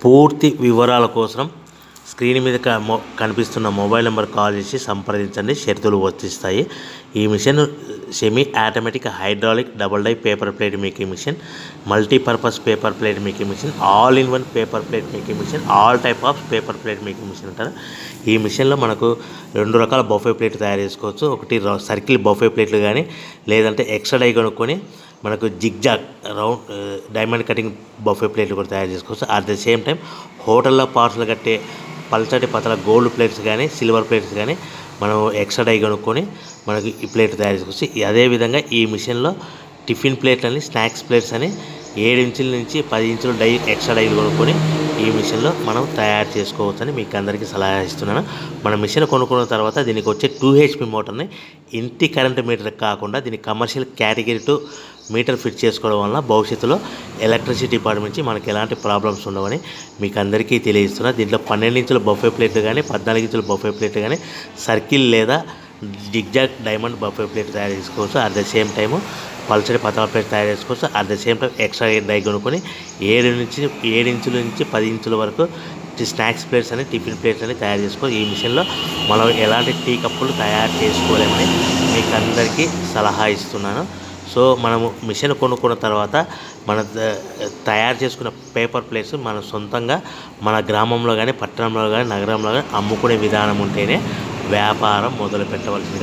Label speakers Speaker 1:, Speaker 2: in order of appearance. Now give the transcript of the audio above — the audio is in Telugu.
Speaker 1: పూర్తి వివరాల కోసం స్క్రీన్ మీద కనిపిస్తున్న మొబైల్ నెంబర్ కాల్ చేసి సంప్రదించండి. షరతులు వర్తిస్తాయి. ఈ machine semi automatic hydraulic double die paper plate making machine, multipurpose paper plate making machine, all in one paper plate making machine, all type of paper plate making machine అంటారు. ఈ మిషన్లో మనకు 2 రకాల బఫే ప్లేట్ తయారు చేసుకోవచ్చు. ఒకటి సర్కిల్ బఫే ప్లేట్లు కానీ, లేదంటే ఎక్స్ట్రా డై కొనుక్కొని మనకు zigzag round diamond cutting buffet ప్లేట్లు కూడా తయారు చేసుకోవచ్చు. అట్ ద సేమ్ టైం హోటల్లో పార్సల్ కట్టే పల్చటి పతల గోల్డ్ ప్లేట్స్ కానీ, సిల్వర్ ప్లేట్స్ కానీ మనం ఎక్స్ట్రా డై కొనుక్కొని మనకి ఈ ప్లేట్ తయారు చేసుకోవచ్చు. అదేవిధంగా ఈ మిషన్లో టిఫిన్ ప్లేట్లు అని, స్నాక్స్ ప్లేట్స్ అని 7 ఇంచుల నుంచి 10 ఇంచుల డై ఎక్స్ట్రా డైలు కొనుక్కొని ఈ మిషన్లో మనం తయారు చేసుకోవచ్చని మీకు అందరికీ సలహా ఇస్తున్నాను. మన మిషన్ కొనుక్కున్న తర్వాత దీనికి వచ్చే 2 HP మోటార్ని ఇంటి కరెంట్ మీటర్ కాకుండా దీనికి కమర్షియల్ కేటగిరీ 2 మీటర్ ఫిట్ చేసుకోవడం వల్ల భవిష్యత్తులో ఎలక్ట్రిసిటీ డిపార్ట్మెంట్ నుంచి మనకి ఎలాంటి ప్రాబ్లమ్స్ ఉండవని మీకు అందరికీ తెలియజేస్తున్నా. దీంట్లో 12 ఇంచుల బఫే ప్లేట్లు కానీ, 14 ఇంచుల బఫే ప్లేట్లు కానీ, సర్కిల్ లేదా జిగ్జాగ్ డైమండ్ బఫే ప్లేట్ తయారు చేసుకోవచ్చు. అట్ ద సేమ్ టైము పల్చడి పతల ప్లేట్ తయారు చేసుకోవచ్చు. At the same time extra die కొనుక్కొని 7 ఇంచుల నుంచి 10 ఇంచుల వరకు స్నాక్స్ ప్లేట్స్ అని, టిఫిన్ ప్లేట్స్ అని తయారు చేసుకోవచ్చు. ఈ మిషన్లో మనం ఎలాంటి టీ కప్పులు తయారు చేసుకోలేమని మీకు అందరికీ సలహా ఇస్తున్నాను. సో మనము మిషన్ కొనుక్కున్న తర్వాత మన తయారు చేసుకున్న పేపర్ ప్లేట్స్ మన సొంతంగా మన గ్రామంలో కానీ, పట్టణంలో కానీ, నగరంలో కానీ అమ్ముకునే విధానం ఉంటేనే వ్యాపారం మొదలు పెట్టవలసిందిగా